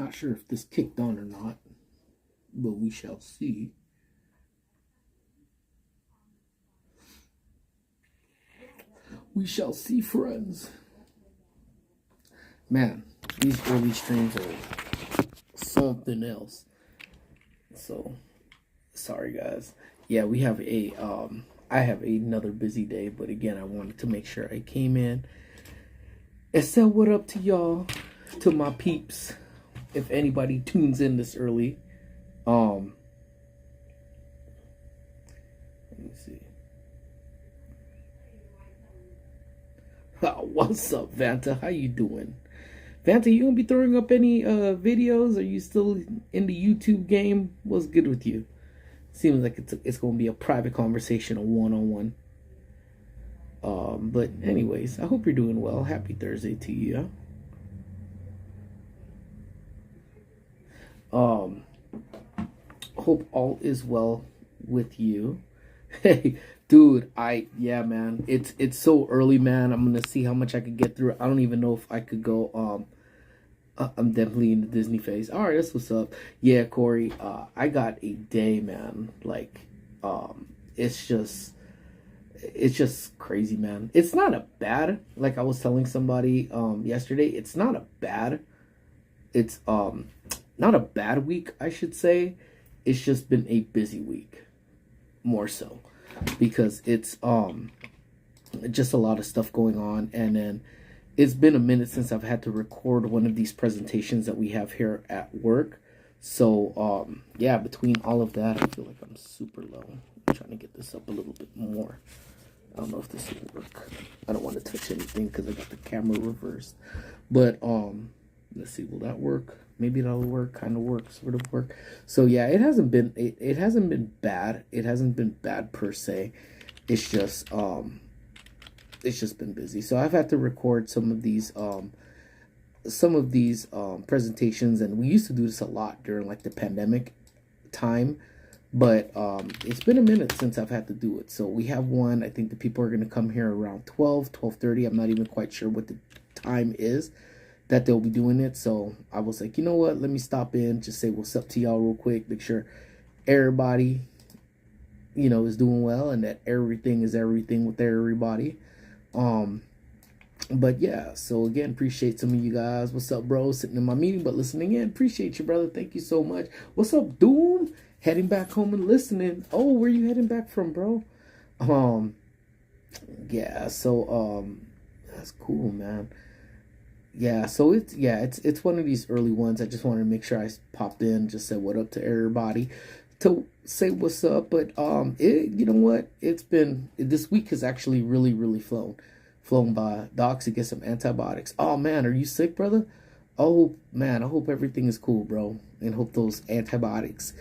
Not sure if this kicked on or not, but we shall see. We shall see, friends. Man, these early streams are something else. So, sorry guys. Yeah, we have I have another busy day, but again, I wanted to make sure I came in and said what up to y'all, to my peeps. If anybody tunes in this early, let me see. What's up, Vanta? How you doing? Vanta, you gonna be throwing up any videos? Are you still in the YouTube game? What's good with you? Seems like it's gonna be a private conversation, a one-on-one. But anyways, I hope you're doing well. Happy Thursday to you. Hope all is well with you. Hey, dude, yeah, man. It's so early, man. I'm gonna see how much I could get through. I don't even know if I could go. I'm definitely in the Disney phase. All right, that's what's up. Yeah, Corey. I got a day, man. Like, it's just crazy, man. It's not a bad. Like I was telling somebody yesterday. It's not a bad. It's not a bad week, I should say. It's just been a busy week, more so, because it's just a lot of stuff going on, and then it's been a minute since I've had to record one of these presentations that we have here at work. So yeah, between all of that, I feel like I'm super low. I'm trying to get this up a little bit more. I don't know if this will work. I don't want to touch anything because I got the camera reversed. But let's see, will that work? Maybe that'll work. Kind of work, sort of work. So yeah, it hasn't been bad. It hasn't been bad per se. It's just been busy. So I've had to record some of these presentations, and we used to do this a lot during like the pandemic time. But it's been a minute since I've had to do it. So we have one. I think the people are going to come here around 12:30. I'm not even quite sure what the time is that they'll be doing it. So I was like, you know what? Let me stop in, just say what's up to y'all real quick. Make sure everybody, is doing well, and that everything is everything with everybody. But yeah, so again, appreciate some of you guys. What's up, bro? Sitting in my meeting, but listening in. Appreciate you, brother. Thank you so much. What's up, Doom? Heading back home and listening. Oh, where you heading back from, bro? Yeah, so that's cool, man. Yeah, so it's one of these early ones. I just wanted to make sure I popped in, just said what up to everybody, to say what's up. But you know what? This week has actually really flown by. Docs to get some antibiotics. Oh man, are you sick, brother? Oh man, I hope everything is cool, bro, and hope those antibiotics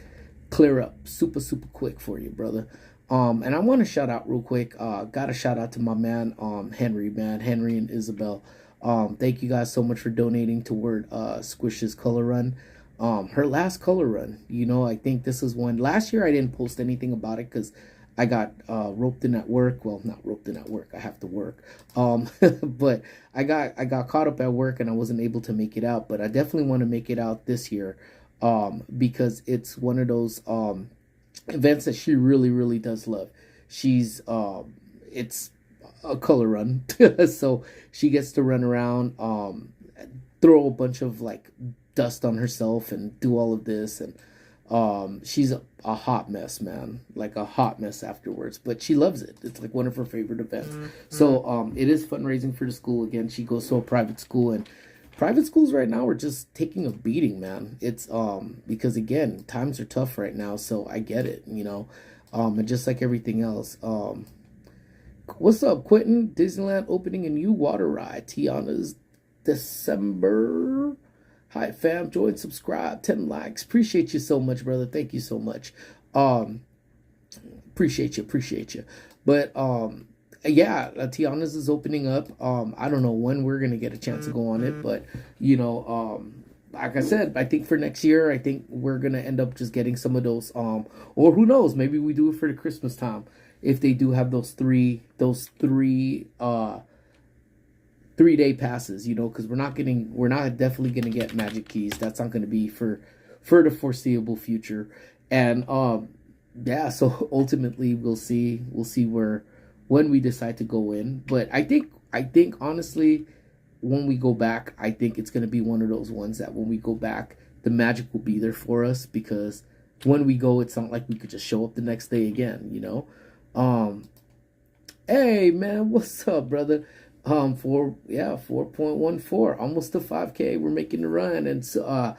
clear up super quick for you, brother. And I want to shout out real quick. Got to shout out to my man, Henry and Isabel. Thank you guys so much for donating toward Squish's color run. Her last color run. I think this is one. Last year I didn't post anything about it because I got roped in at work. Well, not roped in at work. I have to work. But I got caught up at work and I wasn't able to make it out. But I definitely want to make it out this year, because it's one of those events that she really does love. It's a color run, so she gets to run around, throw a bunch of like dust on herself and do all of this, and she's a hot mess, man, like a hot mess afterwards, but she loves it. It's like one of her favorite events. So it is fundraising for the school. Again, she goes to a private school, and private schools right now are just taking a beating, man. It's because again, times are tough right now, so I get it, and just like everything else. What's up, Quentin? Disneyland opening a new water ride. Tiana's December. Hi, fam. Join, subscribe, 10 likes. Appreciate you so much, brother. Thank you so much. Appreciate you. But yeah, Tiana's is opening up. I don't know when we're gonna get a chance to go on it, but like I said, I think for next year, I think we're gonna end up just getting some of those. Or who knows? Maybe we do it for the Christmas time. If they do have those three 3-day passes, you know, because we're not definitely gonna get magic keys. That's not gonna be for the foreseeable future. And yeah, so ultimately we'll see where when we decide to go in. But I think honestly, when we go back, I think it's gonna be one of those ones that when we go back, the magic will be there for us, because when we go, it's not like we could just show up the next day again, you know. Um, Hey man, what's up, brother? 4.14, almost to 5K. We're making the run, and so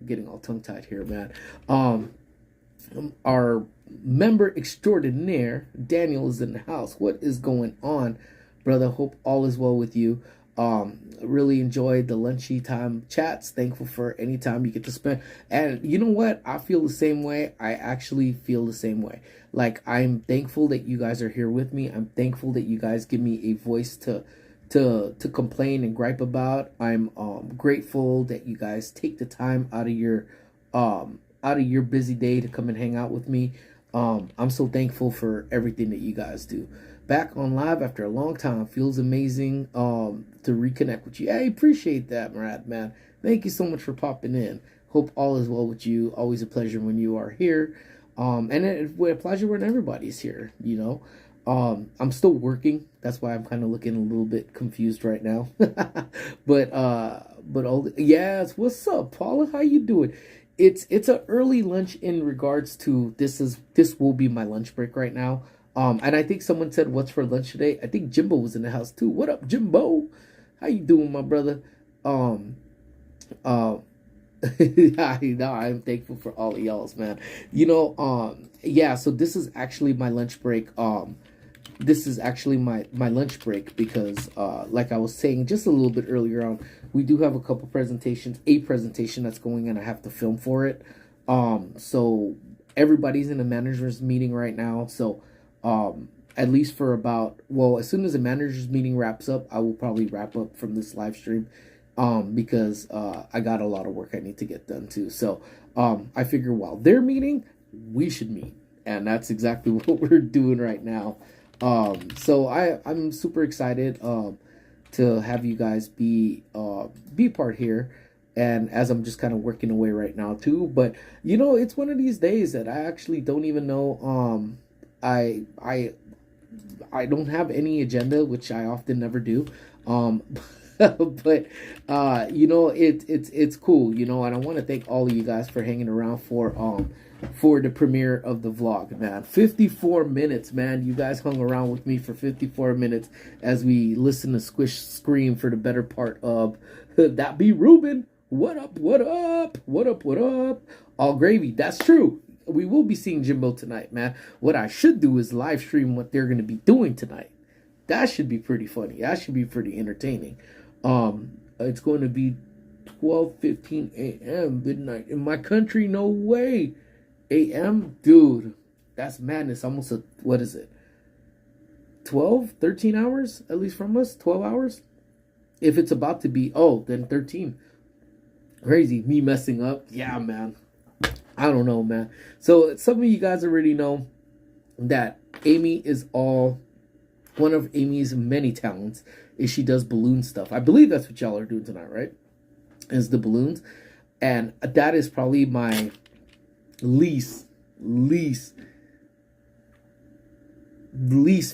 getting all tongue tied here, man. Um, our member extraordinaire Daniel is in the house. What is going on, brother? Hope all is well with you. Really enjoyed the lunchy time chats. Thankful for any time you get to spend. And you know what? I feel the same way. I actually feel the same way. Like, I'm thankful that you guys are here with me. I'm thankful that you guys give me a voice to complain and gripe about. I'm grateful that you guys take the time out of your busy day to come and hang out with me. I'm so thankful for everything that you guys do. Back on live after a long time. Feels amazing to reconnect with you. I appreciate that, Murad, man. Thank you so much for popping in. Hope all is well with you. Always a pleasure when you are here. And it's a pleasure when everybody's here, you know. I'm still working. That's why I'm kind of looking a little bit confused right now. but all yes, what's up, Paula? How you doing? It's a early lunch in regards to this will be my lunch break right now. And I think someone said, "What's for lunch today?" I think Jimbo was in the house too. What up, Jimbo? How you doing, my brother? Um, uh, I'm thankful for all of y'all's, man. You know, yeah. So this is actually my lunch break. This is actually my lunch break because, like I was saying just a little bit earlier on, we do have a couple presentations. A presentation that's going in. I have to film for it. So everybody's in a manager's meeting right now. So at least for about, well, as soon as the manager's meeting wraps up, I will probably wrap up from this live stream, because I got a lot of work I need to get done too. So I figure while they're meeting, we should meet, and that's exactly what we're doing right now. So I'm super excited to have you guys be part here. And as I'm just kind of working away right now too, but you know, it's one of these days that I actually don't even know. I don't have any agenda, which I often never do. But you know, it's cool, you know, and I want to thank all of you guys for hanging around for the premiere of the vlog, man. 54 minutes, man. You guys hung around with me for 54 minutes as we listen to Squish scream for the better part of that be Ruben. What up, what up, what up, what up? All gravy. That's true. We will be seeing Jimbo tonight, man. What I should do is live stream what they're going to be doing tonight. That should be pretty funny. That should be pretty entertaining. It's going to be 12:15 a.m. midnight in my country. No way. A.m. Dude, that's madness. Almost what is it? 12, 13 hours at least from us. 12 hours. If it's about to be, then 13. Crazy. Me messing up. Yeah, man. I don't know, man. So some of you guys already know that Amy is one of Amy's many talents is she does balloon stuff. I believe that's what y'all are doing tonight, right? Is the balloons. And that is probably my least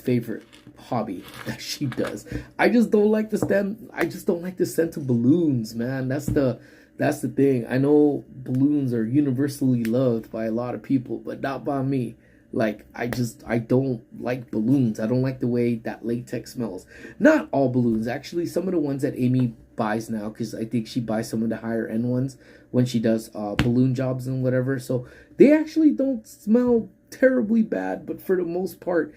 favorite hobby that she does. I just don't like the scent of balloons, man. That's the thing. I know balloons are universally loved by a lot of people, but not by me. Like, I don't like balloons. I don't like the way that latex smells. Not all balloons, actually. Some of the ones that Amy buys now, because I think she buys some of the higher end ones when she does balloon jobs and whatever. So they actually don't smell terribly bad, but for the most part,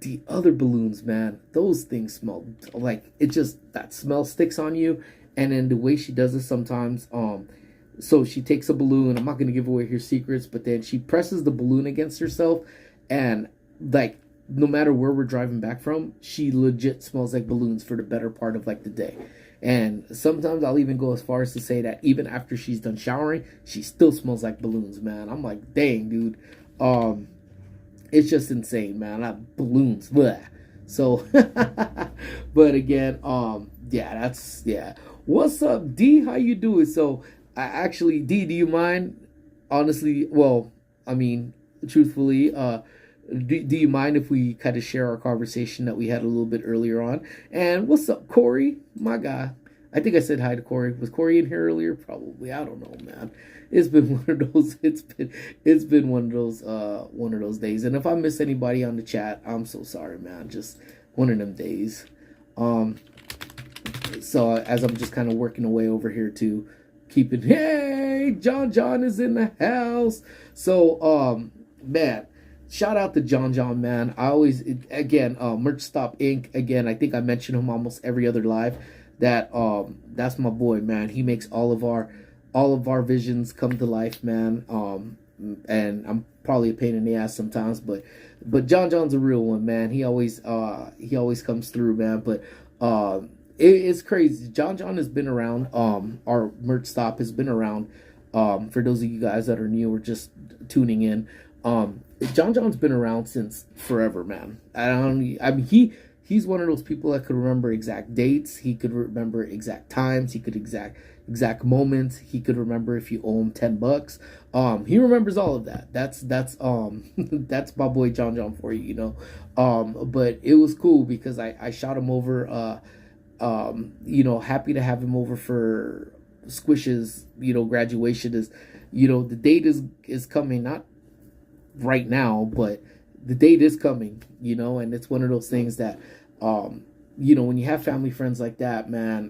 the other balloons, man, those things smell like that smell sticks on you. And then the way she does it sometimes, so she takes a balloon. I'm not going to give away her secrets, but then she presses the balloon against herself. And, like, no matter where we're driving back from, she legit smells like balloons for the better part of, like, the day. And sometimes I'll even go as far as to say that even after she's done showering, she still smells like balloons, man. I'm like, dang, dude. It's just insane, man. Balloons. Bleh. So, but again, yeah, that's yeah. What's up, D? How you doing? So, I actually, D, do you mind? Honestly, well, I mean, truthfully, do you mind if we kind of share our conversation that we had a little bit earlier on? And what's up, Corey? My guy. I think I said hi to Corey. Was Corey in here earlier? Probably. I don't know, man. It's been one of those. It's been one of those days. And if I miss anybody on the chat, I'm so sorry, man. Just one of them days. Um, so as I'm just kind of working away over here to keep it. Hey, John is in the house. So man, shout out to John, man. I always again Merch Stop Inc. Again, I think I mention him almost every other live. That's my boy, man. He makes all of our visions come to life, man. And I'm probably a pain in the ass sometimes, but John's a real one, man. He always comes through, man. But it's crazy. John has been around. Our Merch Stop has been around. For those of you guys that are new or just tuning in, John's been around since forever, man. I mean, he's one of those people that could remember exact dates. He could remember exact times. He could exact moments. He could remember if you owe him $10. He remembers all of that. That's that's my boy John for you, you know. But it was cool because I shot him over. You know, happy to have him over for Squish's, you know, graduation. Is, you know, the date is coming, not right now, but the date is coming, you know. And it's one of those things that you know, when you have family friends like that, man,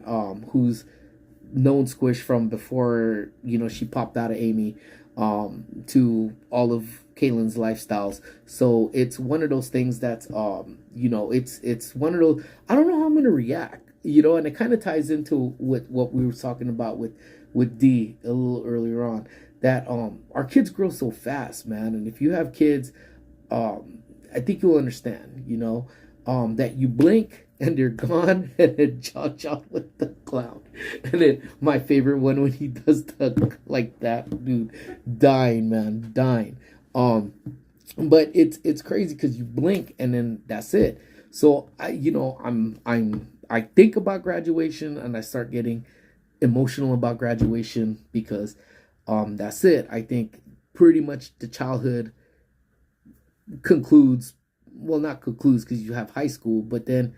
who's known Squish from before, you know, she popped out of Amy, to all of Kaylin's lifestyles. So it's one of those things that's you know, it's one of those, I don't know how I'm gonna react, you know. And it kind of ties into what we were talking about with D a little earlier on, that our kids grow so fast, man. And if you have kids, I think you'll understand, you know, that you blink and they're gone. And then John with the clown. And then my favorite one when he does the like that, dude, dying, man, dying. But it's crazy because you blink and then that's it. So I think about graduation and I start getting emotional about graduation because that's it. I think pretty much the childhood concludes, well, not concludes because you have high school, but then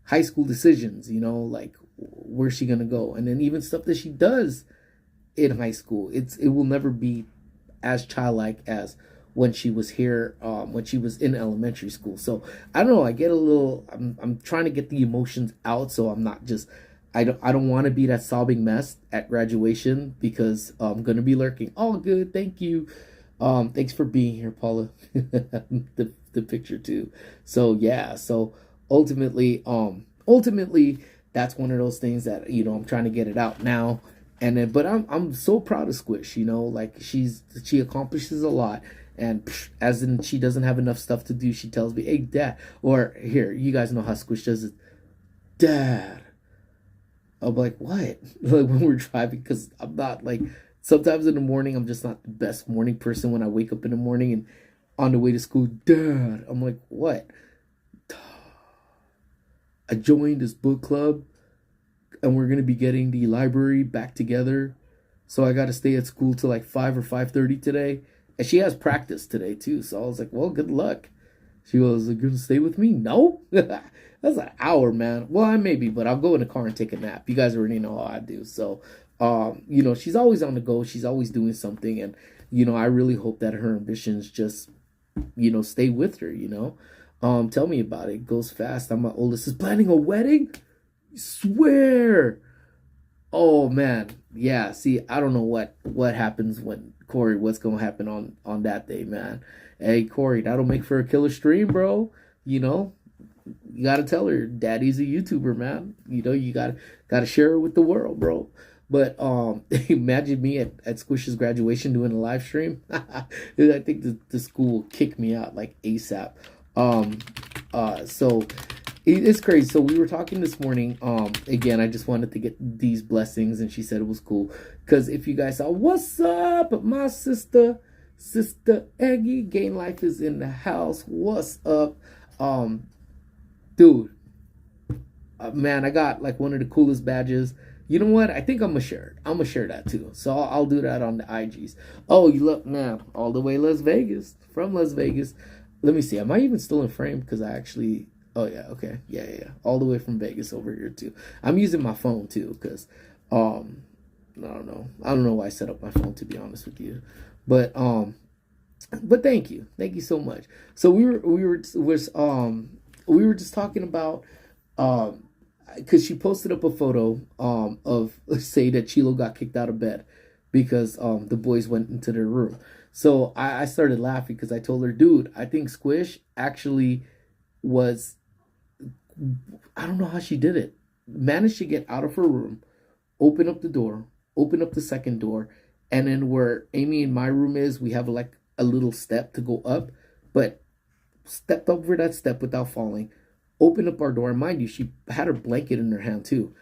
high school decisions, you know, like where's she gonna go, and then even stuff that she does in high school, it will never be as childlike as when she was here, when she was in elementary school. So I don't know, I get a little, I'm trying to get the emotions out, so I'm not just, I don't want to be that sobbing mess at graduation because I'm gonna be lurking. All good, thank you. Thanks for being here, Paula. the picture too. So yeah, so ultimately that's one of those things that, you know, I'm trying to get it out now. And then, but I'm so proud of Squish, you know, like she accomplishes a lot. And as in, she doesn't have enough stuff to do, she tells me, hey, Dad, or here, you guys know how Squish does it, Dad. I'm like, what? Like when we're driving, because I'm not like, sometimes in the morning, I'm just not the best morning person when I wake up in the morning and on the way to school, Dad. I'm like, what? I joined this book club and we're going to be getting the library back together. So I got to stay at school till like 5 or 5:30 today. And she has practice today too. So I was like, well, good luck. She goes, you're going to stay with me? No. That's an hour, man. Well, I maybe, but I'll go in the car and take a nap. You guys already know how I do. So, you know, she's always on the go. She's always doing something. And, you know, I really hope that her ambitions just, you know, stay with her, you know. Tell me about it. It goes fast. My oldest is planning a wedding. I swear. Oh man. Yeah. See, I don't know what happens when Corey, what's gonna happen on that day, man. Hey Corey, that'll make for a killer stream, bro. You know, you gotta tell her daddy's a YouTuber, man. You know, you gotta share it with the world, bro. But imagine me at Squish's graduation doing a live stream. I think the school will kick me out like ASAP. So it's crazy. So we were talking this morning. Again, I just wanted to get these blessings, and she said it was cool. Because if you guys saw, what's up, my sister Eggie, Gain Life is in the house. What's up? dude, man, I got like one of the coolest badges. You know what? I think I'm gonna share it. I'm gonna share that too. So I'll do that on the IGs. Oh, you look, man, all the way Las Vegas, from Las Vegas. Let me see. Am I even still in frame? Because I actually. Oh yeah. Okay. Yeah. All the way from Vegas over here too. I'm using my phone too because, I don't know. I don't know why I set up my phone, to be honest with you, but thank you so much. So we were just talking about because she posted up a photo of say that Chilo got kicked out of bed because the boys went into their room. So I started laughing because I told her, dude, I think Squish actually was, I don't know how she did it, managed to get out of her room, open up the door, open up the second door, and then where Amy and my room is, we have like a little step to go up, but stepped over that step without falling, opened up our door, and mind you, she had her blanket in her hand too,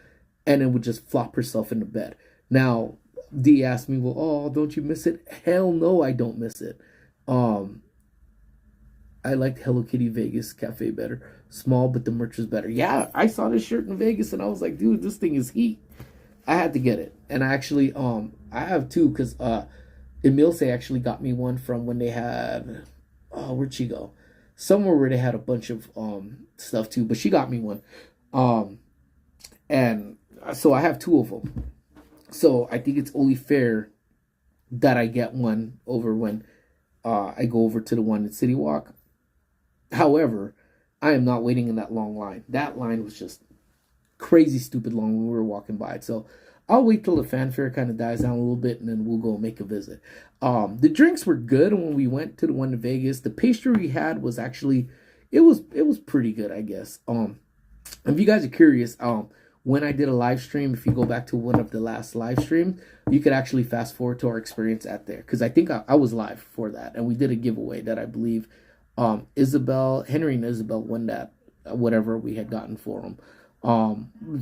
and then would just flop herself in the bed. Now, Dee asked me, well, oh, don't you miss it? Hell no, I don't miss it. Um, I liked Hello Kitty Vegas Cafe better. Small, but the merch was better. Yeah, I saw this shirt in Vegas and I was like, dude, this thing is heat. I had to get it. And I actually I have two because Emilce actually got me one from when they had, oh, where'd she go? Somewhere where they had a bunch of stuff too, but she got me one. Um and so I have two of them. So I think it's only fair that I get one over when I go over to the one at City Walk. However, I am not waiting in that long line. That line was just crazy stupid long when we were walking by it. So I'll wait till the fanfare kind of dies down a little bit and then we'll go make a visit. The drinks were good when we went to the one in Vegas. The pastry we had was actually it was pretty good, I guess. If you guys are curious, when I did a live stream, if you go back to one of the last live streams, you could actually fast forward to our experience at there because I think I was live for that and we did a giveaway that I believe Henry and Isabel won that whatever we had gotten for them.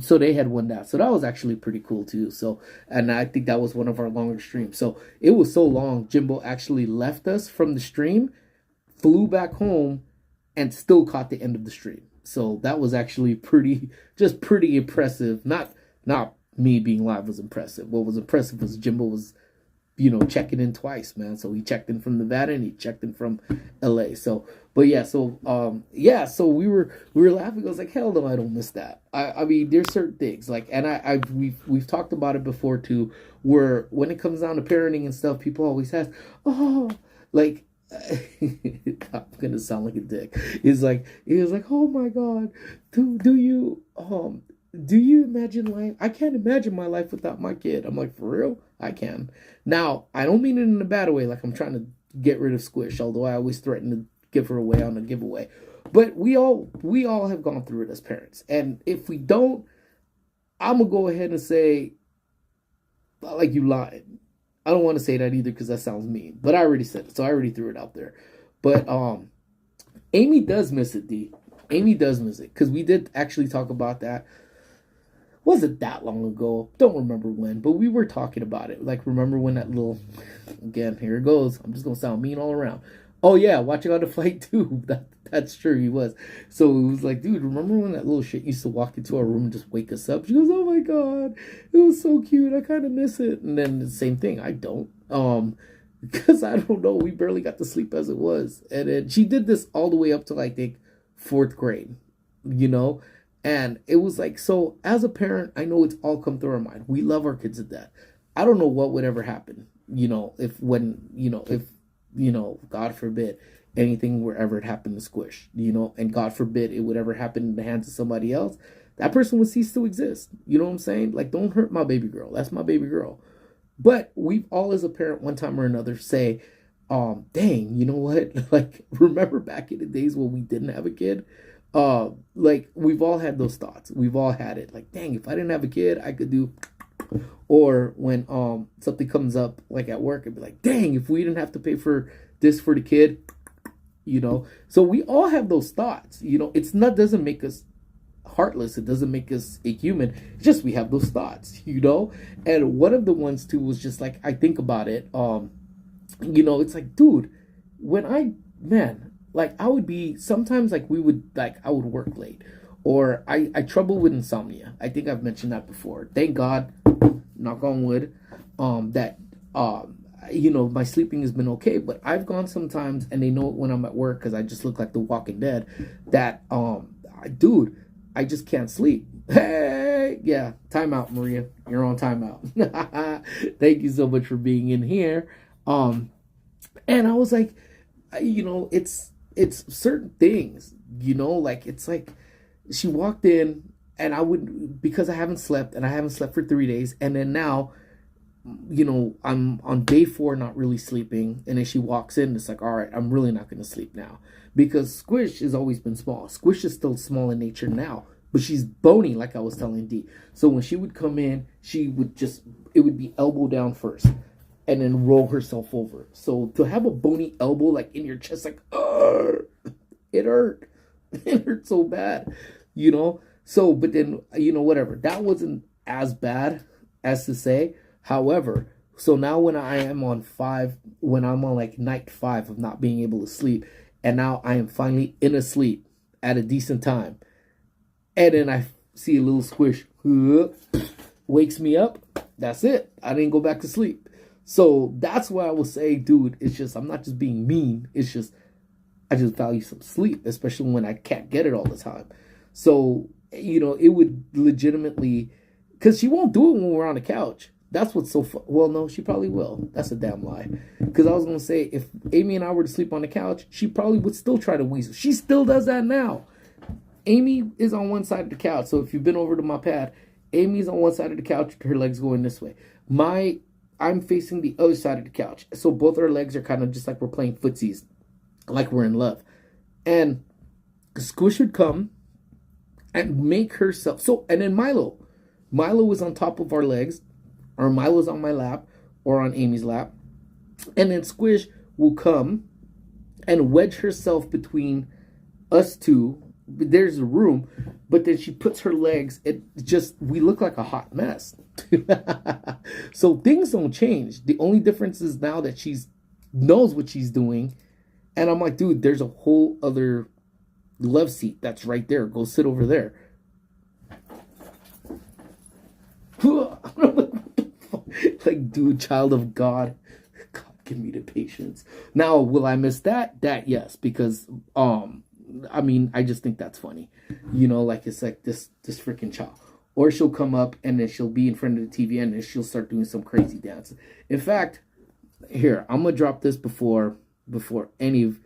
So they had won that. So that was actually pretty cool too. So, and I think that was one of our longer streams. So it was so long, Jimbo actually left us from the stream, flew back home, and still caught the end of the stream. So that was actually pretty impressive. Not me being live was impressive. What was impressive was Jimbo was, checking in twice, man. So he checked in from Nevada and he checked in from LA. So, but yeah, so we were laughing. I was like, hell no, I don't miss that. I mean, there's certain things like, and we've talked about it before too, where when it comes down to parenting and stuff, people always ask, oh, like, I'm gonna sound like a dick. He was like, oh my God, do you imagine life? I can't imagine my life without my kid. I'm like, for real? I can. Now, I don't mean it in a bad way, like I'm trying to get rid of Squish, although I always threaten to give her away on a giveaway. But we all have gone through it as parents. And if we don't, I'm gonna go ahead and say, like, you lied. I don't want to say that either because that sounds mean. But I already said it, so I already threw it out there. But Amy does miss it, D. Amy does miss it. Because we did actually talk about that. Wasn't that long ago. Don't remember when, but we were talking about it. Like, remember when that little, again, here it goes. I'm just going to sound mean all around. Oh, yeah, watching on the flight, too. That's true, he was. So it was like, dude, remember when that little shit used to walk into our room and just wake us up? She goes, oh, my God, it was so cute. I kind of miss it. And then the same thing, I don't. Because I don't know, we barely got to sleep as it was. And then she did this all the way up to, I think, 4th grade, And it was like, so as a parent, I know it's all come through our mind. We love our kids to death. I don't know what would ever happen, if God forbid, anything were ever happen to Squish, and God forbid it would ever happen in the hands of somebody else, that person would cease to exist. You know what I'm saying? Like, don't hurt my baby girl. That's my baby girl. But we've all, as a parent, one time or another, say, dang, you know what? Like, remember back in the days when we didn't have a kid? Like, we've all had those thoughts. We've all had it. Like, dang, if I didn't have a kid, I could do. Or when something comes up, like at work, I'd be like, dang, if we didn't have to pay for this for the kid, So we all have those thoughts. It's not doesn't make us heartless. It doesn't make us a human. It's just we have those thoughts. And one of the ones too was just like, I think about it. It's like, dude, when like I would be sometimes, like I would work late, or I trouble with insomnia. I think I've mentioned that before. Thank God, knock on wood, that my sleeping has been okay. But I've gone sometimes, and they know it when I'm at work because I just look like the Walking Dead. That dude, I just can't sleep. Hey, yeah, timeout, Maria. You're on timeout. Thank you so much for being in here. And I was like, it's certain things, like it's like she walked in, and because I haven't slept, and I haven't slept for 3 days, and then now, I'm on day 4 not really sleeping, and then she walks in, it's like, all right, I'm really not going to sleep now, because Squish has always been small. Squish is still small in nature now, but she's bony, like I was telling Dee. So when she would come in, it would be elbow down first, and then roll herself over. So to have a bony elbow like in your chest, like, it hurt. It hurt so bad, So, but then, whatever. That wasn't as bad as to say. However, so now when I'm on like night 5 of not being able to sleep, and now I am finally in a sleep at a decent time, and then I see a little Squish, wakes me up. That's it. I didn't go back to sleep. So that's why I will say, dude, it's just, I'm not just being mean. It's just, I just value some sleep, especially when I can't get it all the time. So, it would legitimately, because she won't do it when we're on the couch. That's what's so fun. Well, no, she probably will. That's a damn lie. Because I was going to say, if Amy and I were to sleep on the couch, she probably would still try to weasel. She still does that now. Amy is on one side of the couch. So if you've been over to my pad, Amy's on one side of the couch, her legs going this way. I'm facing the other side of the couch. So both our legs are kind of just like we're playing footsies, like we're in love. And Squish would come and make herself. So, and then Milo was on top of our legs, or Milo's on my lap, or on Amy's lap. And then Squish will come and wedge herself between us two. There's a room, but then she puts her legs, we look like a hot mess. So things don't change. The only difference is now that she's knows what she's doing, and I'm like, dude, there's a whole other love seat that's right there. Go sit over there. Like, dude, child of God, give me the patience. Now, will I miss that? That, yes, because I just think that's funny. Like, it's like this freaking child. Or she'll come up and then she'll be in front of the TV and then she'll start doing some crazy dance. In fact, here, I'm gonna drop this before I don't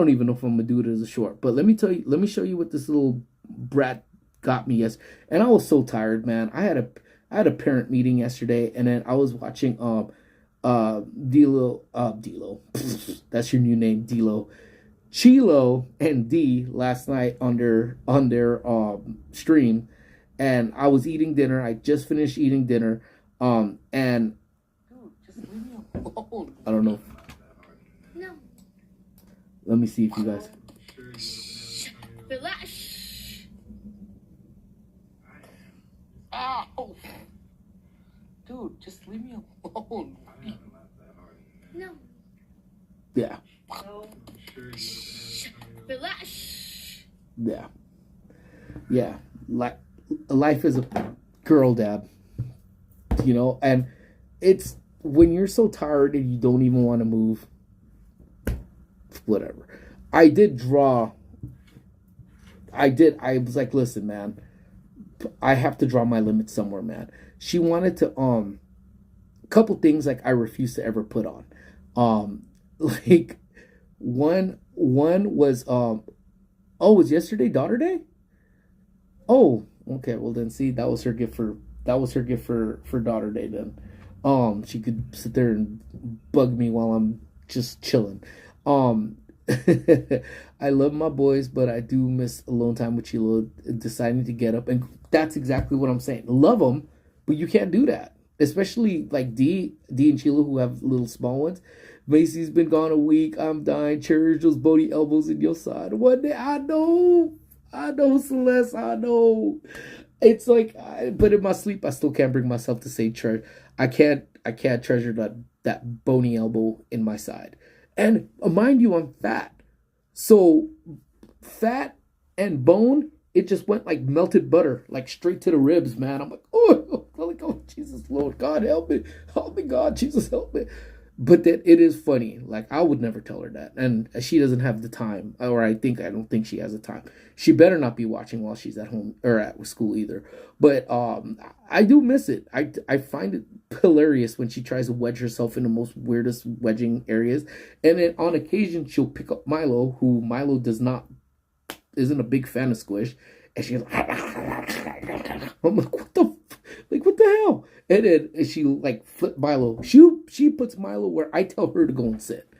even know if I'm gonna do it as a short. But let me show you what this little brat got me yesterday. And I was so tired, man. I had a parent meeting yesterday, and then I was watching Dilo, that's your new name, Dilo, Chilo and D last night on their stream, and I was eating dinner. I just finished eating dinner, and dude, just leave me alone. I don't know. No. Let me see if you guys. Relax. Oh, dude, just leave me alone. No. Yeah. No. Relax. Yeah. Yeah. Life is a girl dad. And it's when you're so tired and you don't even want to move. Whatever. I did draw. I was like, listen, man, I have to draw my limit somewhere, man. She wanted to, a couple things like I refuse to ever put on. Like one was, was yesterday Daughter Day? Oh, okay. Well then, see, that was her gift for Daughter Day. Then, she could sit there and bug me while I'm just chilling. I love my boys, but I do miss alone time with Chilo deciding to get up, and that's exactly what I'm saying. Love them, but you can't do that. Especially like D and Chilo, who have little small ones. Macy's been gone a week. I'm dying. Cherish those bony elbows in your side. One day, I know, Celeste, I know. It's like, but in my sleep, I still can't bring myself to say treasure. I can't treasure that bony elbow in my side. And mind you, I'm fat. So fat and bone, it just went like melted butter, like straight to the ribs, man. I'm like, oh, Jesus, Lord, God, help me, God, Jesus, help me. But that it is funny. Like I would never tell her that, and she doesn't have the time, or I don't think she has the time. She better not be watching while she's at home or at school either. But I do miss it. I find it hilarious when she tries to wedge herself in the most weirdest wedging areas, and then on occasion she'll pick up Milo, who Milo isn't a big fan of squish, and she's like, I'm like, what the hell? And then she like flip Milo. She puts Milo where I tell her to go and sit,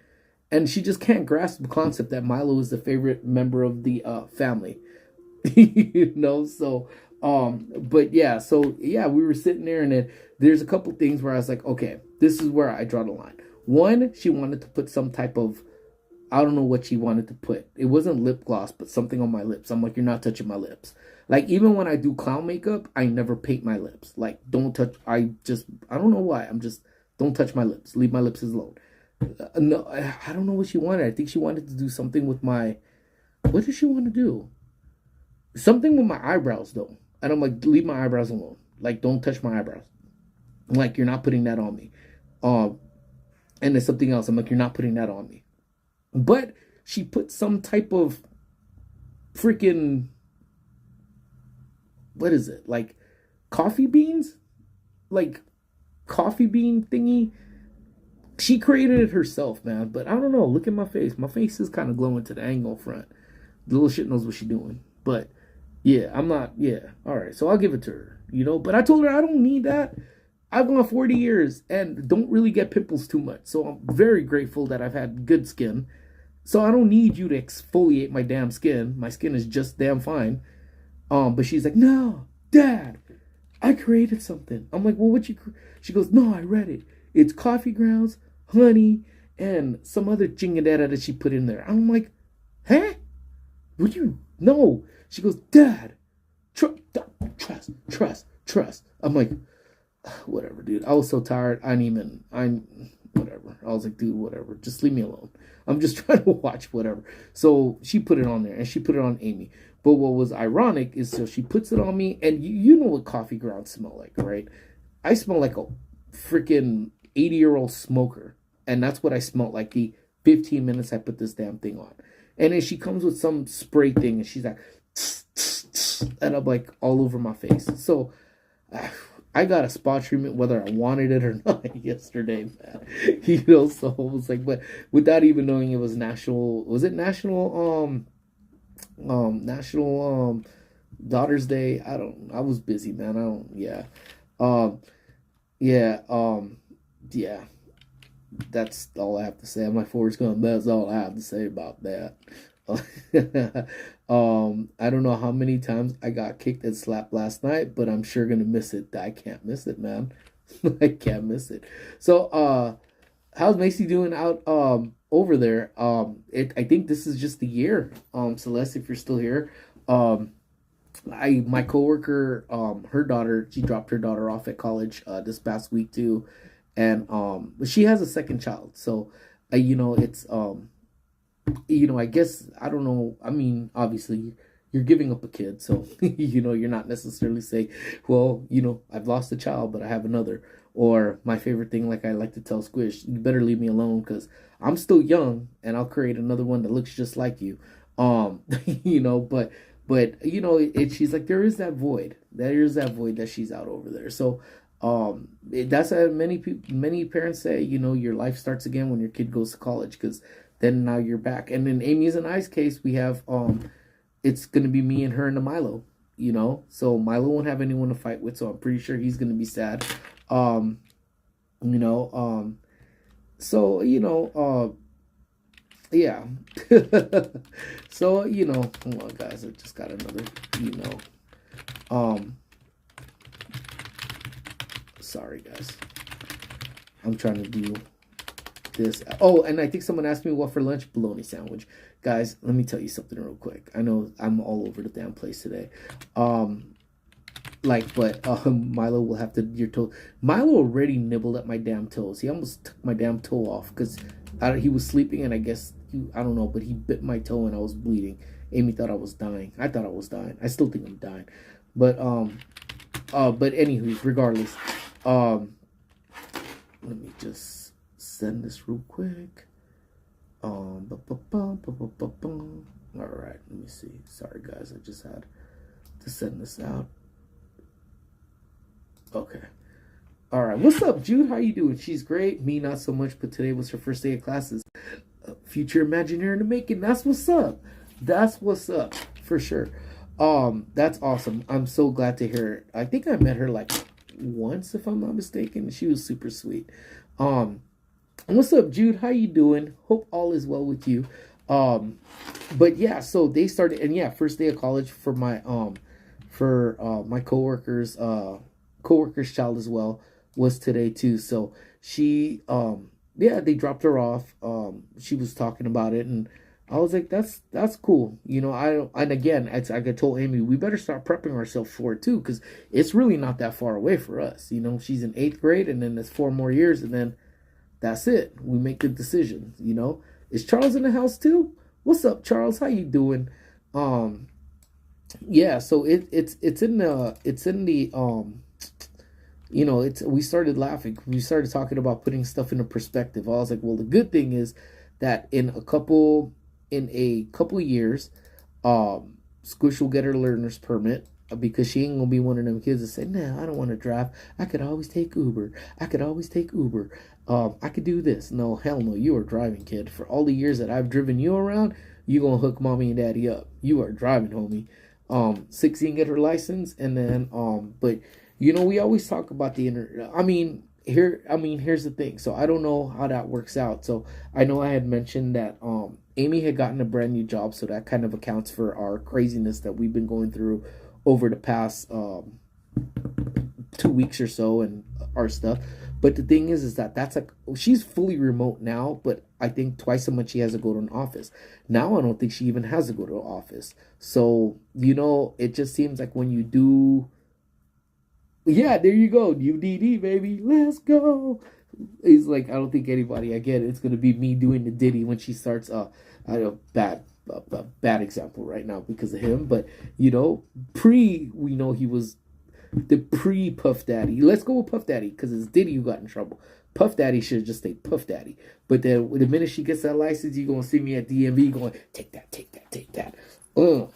and she just can't grasp the concept that Milo is the favorite member of the family. So but yeah, we were sitting there, and then there's a couple things where I was like, okay, this is where I draw the line. One, she wanted to put some type of, I don't know what she wanted to put. It wasn't lip gloss, but something on my lips. I'm like, you're not touching my lips. Like, even when I do clown makeup, I never paint my lips. Like, don't touch, I don't know why. Don't touch my lips. Leave my lips alone. No, I don't know what she wanted. I think she wanted to do something with what did she want to do? Something with my eyebrows, though. And I'm like, leave my eyebrows alone. Like, don't touch my eyebrows. I'm like, you're not putting that on me. And there's something else. I'm like, you're not putting that on me. But she put some type of freaking, what is it? Like coffee beans? Like coffee bean thingy? She created it herself, man. But I don't know. Look at my face. My face is kind of glowing to the angle front. The little shit knows what she's doing. But yeah, I'm not, yeah. All right. So I'll give it to her, But I told her I don't need that. I've gone 40 years and don't really get pimples too much. So I'm very grateful that I've had good skin. So I don't need you to exfoliate my damn skin. My skin is just damn fine. But she's like, no, Dad, I created something. I'm like, well, she goes, no, I read it. It's coffee grounds, honey, and some other chingadera that she put in there. I'm like, huh? Would you? No. She goes, Dad, trust. I'm like, whatever, dude. I was so tired. Whatever. I was like, dude, whatever. Just leave me alone. I'm just trying to watch whatever. So she put it on there, and she put it on Amy. But what was ironic is, so she puts it on me, and you know what coffee grounds smell like, right? I smell like a freaking 80-year-old smoker, and that's what I smelled like the 15 minutes I put this damn thing on. And then she comes with some spray thing, and she's like, tss, tss, tss, and I'm like all over my face. So I got a spa treatment whether I wanted it or not yesterday, man. So it was like, but without even knowing it was national Daughter's Day. I was busy, man. Yeah. That's all I have to say. I'm like, Forrest Gump, that's all I have to say about that. I don't know how many times I got kicked and slapped last night, but I'm sure gonna miss it. I can't miss it, man. I can't miss it. So how's Macy doing out over there? I think this is just the year. Celeste, if you're still here. My coworker, her daughter, she dropped her daughter off at college this past week too. And she has a second child. So it's I guess, I don't know. I mean, obviously, you're giving up a kid. So, you're not necessarily saying, well, I've lost a child, but I have another. Or my favorite thing, like I like to tell Squish, you better leave me alone because I'm still young and I'll create another one that looks just like you. But she's like, there is that void. There is that void that she's out over there. So, that's how many parents say, your life starts again when your kid goes to college because then now you're back. And in Amy's and I's case, we have it's gonna be me and her and the Milo, so Milo won't have anyone to fight with, so I'm pretty sure he's gonna be sad. Yeah. So hold on guys, I just got another sorry guys, I'm trying to do this. Oh, and I think someone asked me what for lunch. Bologna sandwich. Guys, let me tell you something real quick. I know I'm all over the damn place today. Milo will have to your toe. Milo already nibbled at my damn toes. He almost took my damn toe off because he was sleeping, and I guess I don't know, but he bit my toe and I was bleeding. Amy thought I was dying. I thought I was dying. I still think I'm dying. But anywho, regardless, let me just send this real quick. All right, let me see. Sorry guys, I just had to send this out. Okay. All right, what's up, Jude? How you doing? She's great. Me, not so much, but today was her first day of classes. Future Imagineer in the making. That's what's up. That's what's up, for sure. That's awesome. I'm so glad to hear it. I think I met her like once, if I'm not mistaken. She was super sweet. What's up, Jude? How you doing? Hope all is well with you. But yeah, so they started, and yeah, first day of college for my my coworker's child as well was today too. So she yeah, they dropped her off. She was talking about it, and I was like, that's cool. You know, and again, it's like I told Amy, we better start prepping ourselves for it too, because it's really not that far away for us. You know, she's in 8th grade, and then there's 4 more years, and then that's it. We make good decisions. You know, is Charles in the house too? What's up, Charles? How you doing? Yeah. So it's in the you know, we started laughing. We started talking about putting stuff into perspective. I was like, well, the good thing is that in a couple years, Squish will get her learner's permit, because she ain't gonna be one of them kids that say, nah, I don't want to drive. I could always take Uber. I could do this. No, hell no. You are driving, kid. For all the years that I've driven you around, you gonna hook mommy and daddy up. You are driving, homie. 16, get her license, and then but you know, we always talk about the here's the thing. So I don't know how that works out. So I know I had mentioned that Amy had gotten a brand new job, so that kind of accounts for our craziness that we've been going through over the past 2 weeks or so, and our stuff. But the thing is that that's like, she's fully remote now, but I think twice a month she has to go to an office. Now I don't think she even has to go to an office. So, you know, it just seems like when you do, yeah, there you go, UDD, baby, let's go. He's like, I don't think anybody, I get it. It's gonna be me doing the ditty when she starts. I know, bad example right now because of him, but you know, we know he was the pre-Puff Daddy. Let's go with Puff Daddy because it's Diddy who got in trouble. Puff Daddy should have just stayed Puff Daddy. But then the minute she gets that license, you're gonna see me at DMV going, take that, take that, take that. And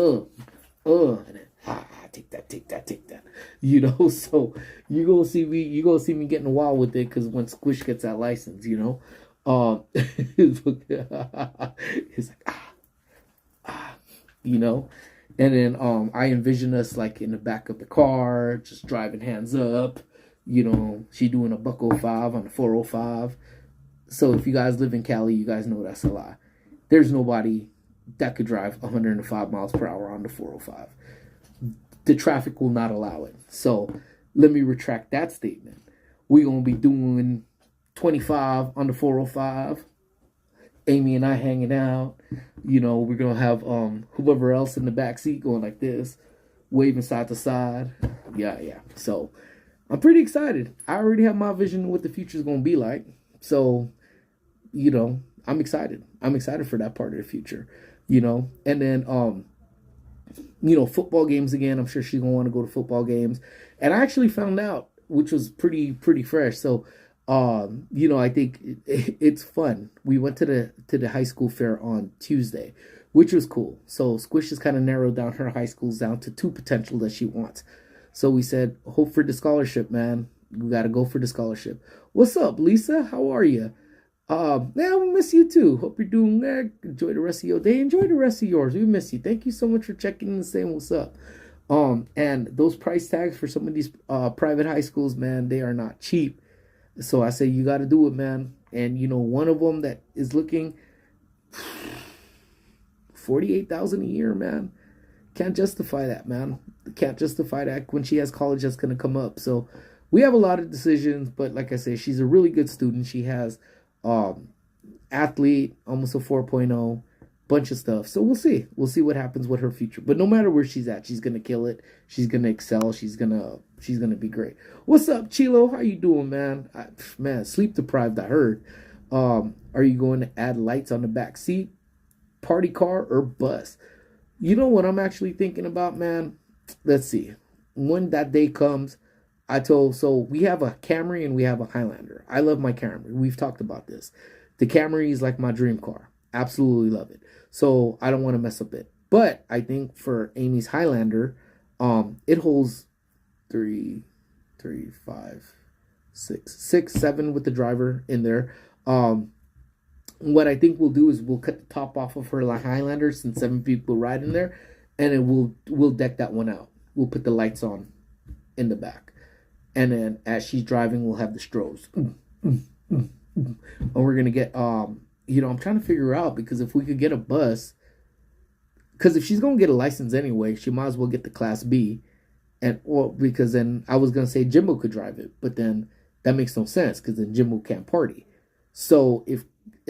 then take that. You know, so you're gonna see me getting wild with it, because when Squish gets that license, you know. He's like, you know. And then I envision us like in the back of the car, just driving hands up. You know, she doing a $105 on the 405. So if you guys live in Cali, you guys know that's a lie. There's nobody that could drive 105 miles per hour on the 405. The traffic will not allow it. So let me retract that statement. We're going to be doing 25 on the 405. Amy and I hanging out. You know, we're going to have whoever else in the back seat going like this, waving side to side. Yeah. So I'm pretty excited. I already have my vision of what the future is going to be like. So, you know, I'm excited. I'm excited for that part of the future, you know. And then, you know, football games again. I'm sure she's going to want to go to football games. And I actually found out, which was pretty fresh. So, you know, I think it's fun. We went to the high school fair on Tuesday, which was cool. So Squish has kind of narrowed down her high schools down to 2 potential that she wants. So we said, hope for the scholarship, man. We got to go for the scholarship. What's up, Lisa? How are you? Yeah, we miss you too. Hope you're doing good. Enjoy the rest of your day. Enjoy the rest of yours. We miss you. Thank you so much for checking in and saying what's up. And those price tags for some of these private high schools, man, they are not cheap. So I say you got to do it, man. And you know, one of them that is looking $48,000 a year, man. Can't justify that, man. Can't justify that when she has college that's going to come up. So we have a lot of decisions, but like I say, she's a really good student. She has athlete, almost a 4.0, bunch of stuff. So we'll see. We'll see what happens with her future. But no matter where she's at, she's going to kill it. She's going to excel. She's going to be great. What's up, Chilo? How you doing, man? Man, sleep deprived, I heard. Are you going to add lights on the back seat? party car or bus. You know what I'm actually thinking about, man? Let's see. When that day comes, so we have a Camry and we have a Highlander. I love my Camry. We've talked about this. The Camry is like my dream car. Absolutely love it. So I don't want to mess up it. But I think for Amy's Highlander, it holds three, five, six, seven with the driver in there. What I think we'll do is we'll cut the top off of her Highlander since 7 people ride in there, and we'll deck that one out. We'll put the lights on in the back, and then as she's driving, we'll have the strobes. And we're gonna get I'm trying to figure out, because if we could get a bus, because if she's gonna get a license anyway, she might as well get the Class B, because then I was gonna say Jimbo could drive it, but then that makes no sense because then Jimbo can't party. So if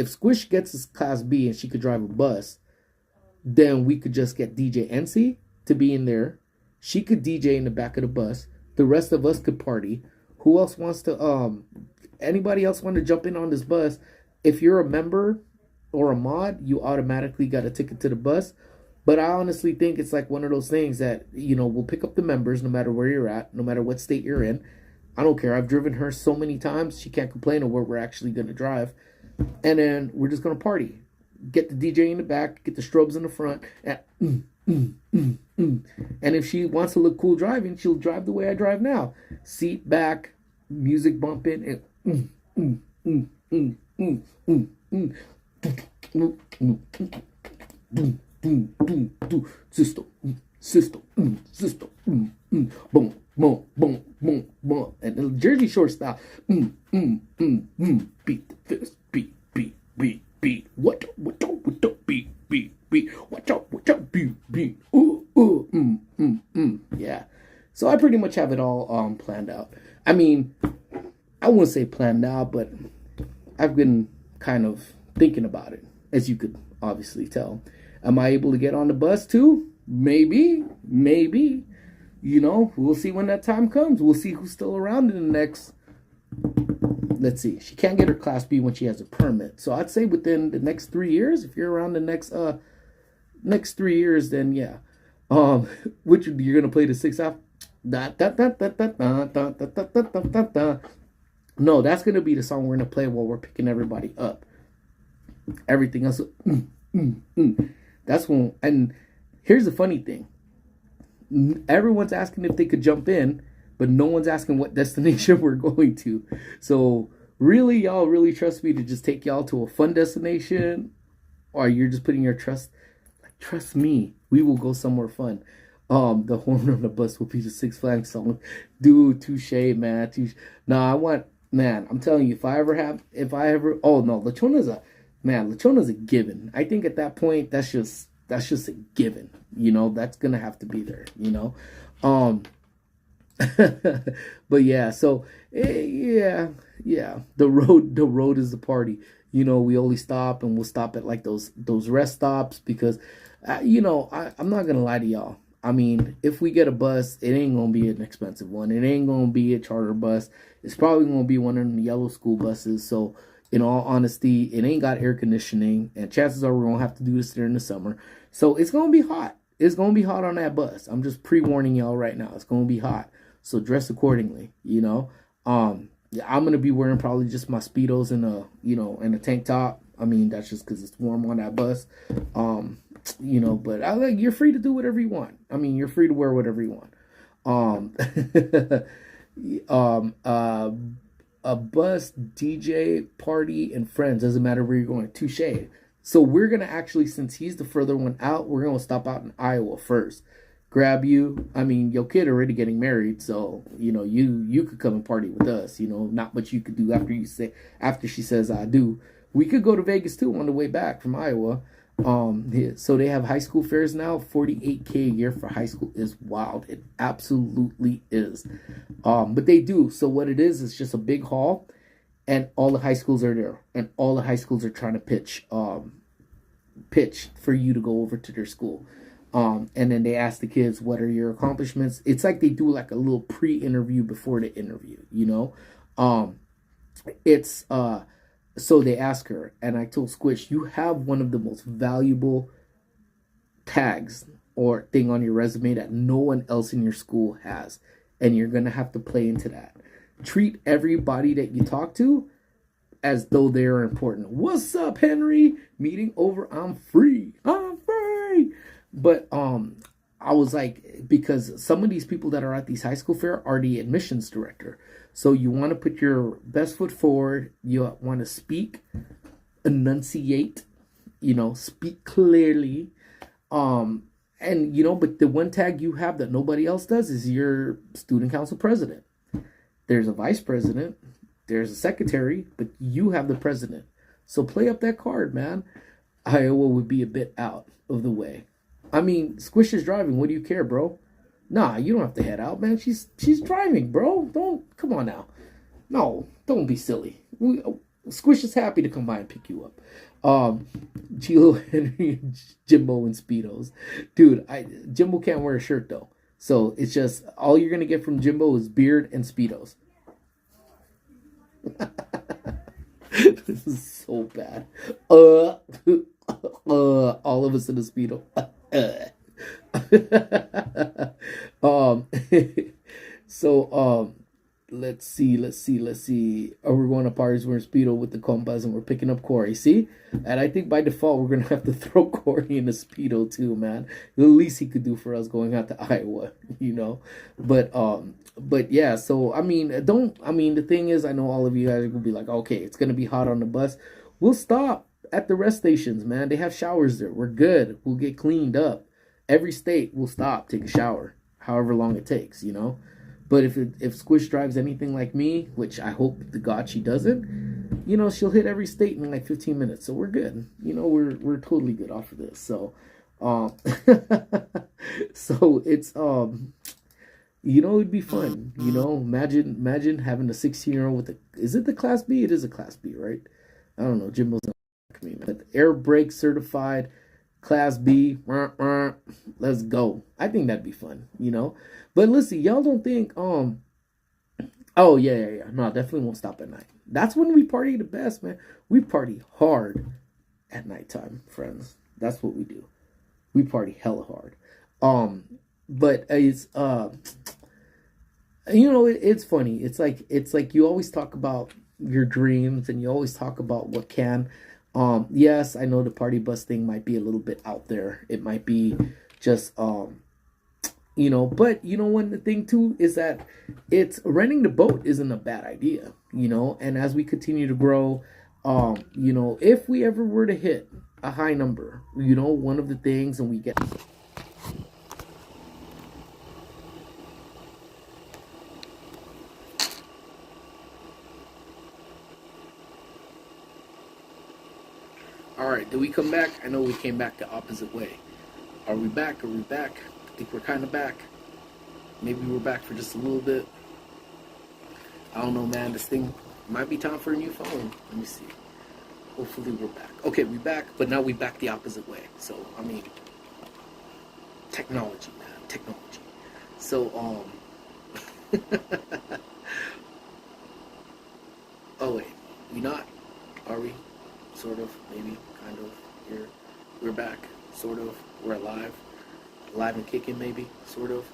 Squish gets his Class B and she could drive a bus, then we could just get DJ NC to be in there. She could DJ in the back of the bus. The rest of us could party. Who else wants to anybody else want to jump in on this bus? If you're a member or a mod, you automatically got a ticket to the bus. But I honestly think it's like one of those things that, we'll pick up the members no matter where you're at, no matter what state you're in. I don't care. I've driven her so many times. She can't complain of where we're actually going to drive. And then we're just going to party. Get the DJ in the back, get the strobes in the front. And if she wants to look cool driving, she'll drive the way I drive now. Seat back, music bumping, and system, boom, boom, boom, boom, boom, and the Jersey Shore style, beat the fist, beat, what, beat, watch out, beat, yeah. So I pretty much have it all planned out. I mean, I wouldn't say planned out, but I've been kind of thinking about it, as you could obviously tell. Am I able to get on the bus too? Maybe. We'll see when that time comes. We'll see who's still around in the next. Let's see. She can't get her Class B when she has a permit. So I'd say within the next 3 years, if you're around the next 3 years, then yeah. Which you're gonna play the 6 half. No, that's gonna be the song we're gonna play while we're picking everybody up. Everything else. That's when. And here's the funny thing. Everyone's asking if they could jump in, but no one's asking what destination we're going to. So really, y'all really trust me to just take y'all to a fun destination, or you're just putting your trust? Like, trust me, we will go somewhere fun. The horn on the bus will be the Six Flags song. Dude, touche, man. Man, I'm telling you, oh no, Lachona's a given. I think at that point, that's just a given. That's gonna have to be there. But yeah, so yeah. The road is the party. We only stop, and we'll stop at like those rest stops because, I'm not gonna lie to y'all. I mean, if we get a bus, it ain't gonna be an expensive one. It ain't gonna be a charter bus. It's probably gonna be one of the yellow school buses. So, in all honesty, it ain't got air conditioning, and chances are we're gonna have to do this during the summer. So it's gonna be hot. It's gonna be hot on that bus. I'm just pre-warning y'all right now. It's gonna be hot. So dress accordingly. I'm gonna be wearing probably just my Speedos and a tank top. I mean, that's just because it's warm on that bus. But you're free to do whatever you want. I mean, you're free to wear whatever you want. A bus, DJ, party, and friends. Doesn't matter where you're going. Touche. So we're going to actually, since he's the further one out, we're going to stop out in Iowa first. Grab you. I mean, your kid already getting married, so, you could come and party with us. Not much you could do after she says I do. We could go to Vegas too on the way back from Iowa. So they have high school fares now. $48K a year for high school is wild. It absolutely is. But they do. So what it is just a big hall, and all the high schools are there, and all the high schools are trying to pitch for you to go over to their school. And then they ask the kids, what are your accomplishments? It's like they do like a little pre-interview before the interview, It's So they ask her, and I told Squish, you have one of the most valuable tags or thing on your resume that no one else in your school has, and you're gonna have to play into that. Treat everybody that you talk to as though they're important. What's up, Henry? Meeting over. I'm free. I'm free. But I was like, because some of these people that are at these high school fair are the admissions director. So you want to put your best foot forward. You want to speak, enunciate, speak clearly. And but the one tag you have that nobody else does is your student council president. There's a vice president, there's a secretary, but you have the president. So play up that card, man. Iowa would be a bit out of the way. I mean, Squish is driving. What do you care, bro? Nah, you don't have to head out, man. She's driving, bro. Don't come on now. No, don't be silly. Squish is happy to come by and pick you up. Chilo, Henry, and Jimbo and Speedos. Dude, Jimbo can't wear a shirt though. So it's just all you're gonna get from Jimbo is beard and Speedos. This is so bad. All of us in a Speedo. So let's see. Oh, we're going to parties. We're in Speedo with the compas, and we're picking up Corey. See, and I think by default we're gonna have to throw Corey in a Speedo too, man. The least he could do for us going out to Iowa, But yeah. So I mean, the thing is, I know all of you guys are gonna be like, okay, it's gonna be hot on the bus. We'll stop at the rest stations, man. They have showers there. We're good. We'll get cleaned up. Every state will stop, take a shower, however long it takes, But if Squish drives anything like me, which I hope to God she doesn't, she'll hit every state in like 15 minutes. So we're good. We're totally good off of this. So, so it's it'd be fun. Imagine having a 16-year-old with is it the Class B? It is a Class B, right? I don't know. Jimbo's not me, but air brake certified. Class B, let's go. I think that'd be fun, But listen, y'all don't think, oh yeah. No, definitely won't stop at night. That's when we party the best, man. We party hard at nighttime, friends. That's what we do. We party hella hard. But it's it's funny. It's like you always talk about your dreams and you always talk about what can. Yes, I know the party bus thing might be a little bit out there. It might be just, but one the thing too is that it's renting the boat isn't a bad idea, and as we continue to grow, if we ever were to hit a high number, one of the things and we get. All right, did we come back? I know we came back the opposite way. Are we back? I think we're kind of back. Maybe we're back for just a little bit. I don't know, man. This thing might be time for a new phone. Let me see. Hopefully we're back. Okay, we back, but now we back the opposite way. So, I mean, technology, man. Technology. So, oh, wait. We not? Are we? Sort of, maybe, kind of. Here, we're back, sort of. We're alive and kicking, maybe, sort of.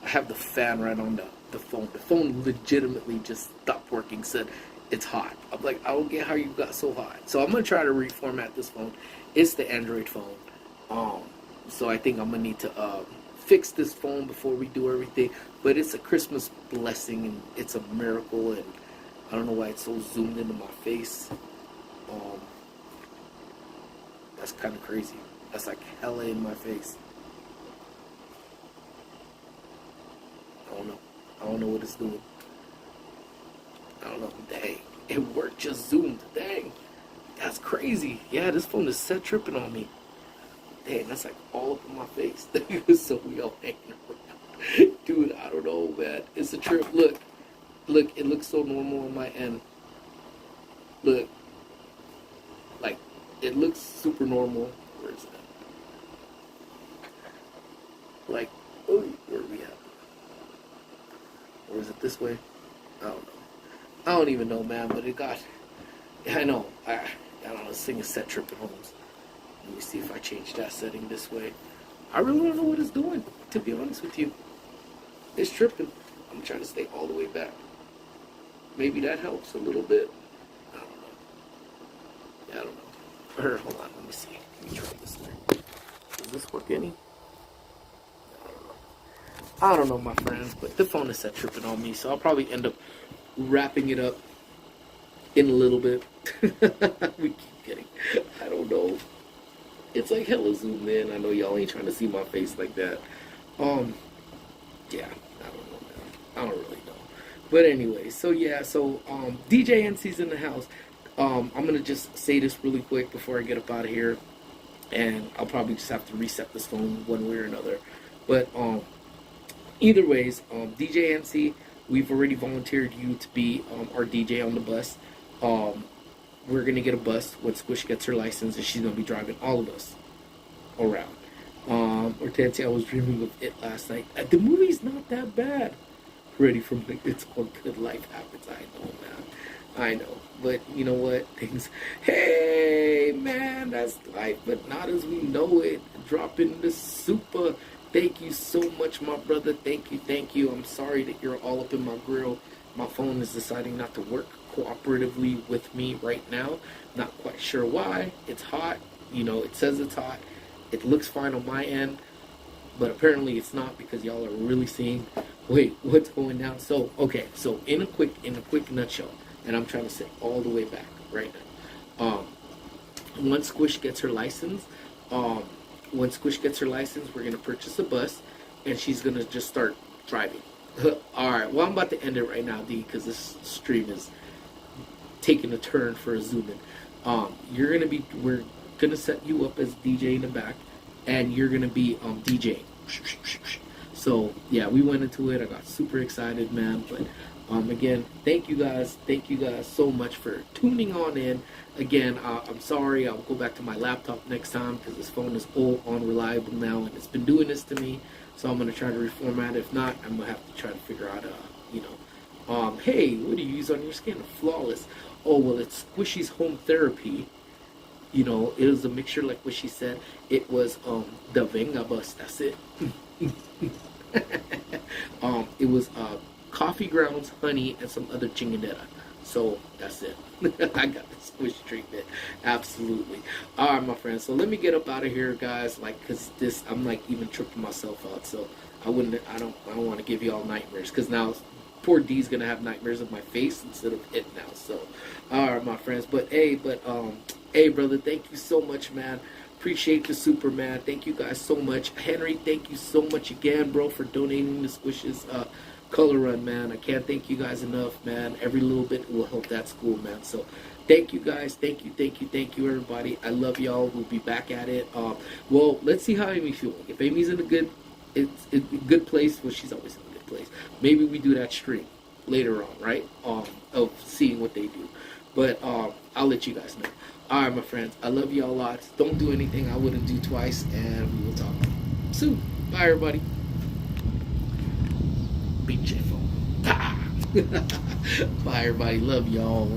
I have the fan right on the phone. The phone legitimately just stopped working. Said it's hot. I'm like, I don't get how you got so hot. So I'm gonna try to reformat this phone. It's the Android phone. So I think I'm gonna need to fix this phone before we do everything. But it's a Christmas blessing and it's a miracle, and I don't know why it's so zoomed into my face. That's kind of crazy. That's like hella in my face. I don't know what it's doing. I don't know. Dang. It worked, just zoomed. Dang. That's crazy. Yeah, this phone is set tripping on me. Dang, that's like all up in my face. So we all hanging around. Dude, I don't know, man. It's a trip. Look, it looks so normal on my end. Look. Like, it looks super normal. Where is that? Like, oh, where are we at? Or is it this way? I don't know. I don't even know, man, but it got I know. I don't know. This thing is set tripping homes. Let me see if I change that setting this way. I really don't know what it's doing, to be honest with you. It's tripping. I'm trying to stay all the way back. Maybe that helps a little bit. I don't know. Yeah, I don't know. Or, hold on, let me see. Let me try this thing. Does this work any? I don't know, my friends, but the phone is set tripping on me, so I'll probably end up wrapping it up in a little bit. We keep getting, I don't know. It's like hella zoomed in. I know y'all ain't trying to see my face like that. Yeah, I don't know, man. I don't really know. But anyway, so yeah, DJ NC's in the house. I'm gonna just say this really quick before I get up out of here, and I'll probably just have to reset this phone one way or another. But either ways, DJ NC, we've already volunteered you to be our DJ on the bus. We're gonna get a bus when Squish gets her license, and she's gonna be driving all of us around. Hortensia, I was dreaming of it last night. The movie's not that bad. Ready from It's All Good Life Happens. I know, man. I know. But you know what? Things. Hey, man, that's life, but not as we know it. Dropping the super. Thank you so much, my brother. Thank you, thank you. I'm sorry that you're all up in my grill. My phone is deciding not to work cooperatively with me right now. Not quite sure why. It's hot. You know, it says it's hot. It looks fine on my end, but apparently it's not because y'all are really seeing, wait, what's going down? So, okay, so in a quick nutshell, and I'm trying to sit all the way back right now. Once Squish gets her license, we're gonna purchase a bus, and she's gonna just start driving. All right, well, I'm about to end it right now, D, because this stream is taking a turn for a zoom in. We're gonna set you up as DJ in the back, and you're gonna be DJing. So yeah, we went into it. I got super excited, man. But again, thank you guys so much for tuning on in. Again, I'm sorry. I'll go back to my laptop next time because this phone is all unreliable now, and it's been doing this to me. So I'm gonna try to reformat. If not, I'm gonna have to try to figure out hey, what do you use on your skin? Flawless. Oh well, it's Squishy's home therapy. You know, it was a mixture like what she said. It was the Venga bus. That's it. It was coffee grounds, honey, and some other chingadera. So that's it. I got the Squish treatment. Absolutely. All right, my friends. So let me get up out of here, guys. Cause I'm even tripping myself out. So I don't want to give you all nightmares. Cause now poor D's gonna have nightmares of my face instead of it now. So, all right, my friends. Hey, brother, thank you so much, man. Appreciate the Superman. Thank you guys so much. Henry, thank you so much again, bro, for donating the Squish's color run, man. I can't thank you guys enough, man. Every little bit will help that school, man. So thank you guys. Thank you, everybody. I love y'all. We'll be back at it. Well, let's see how Amy's feeling. If Amy's in a good place, well, she's always in a good place. Maybe we do that stream later on, right? Of seeing what they do. But I'll let you guys know. All right, my friends. I love y'all lots. Don't do anything I wouldn't do twice, and we will talk soon. Bye, everybody. Beat your phone. Bye, everybody. Love y'all.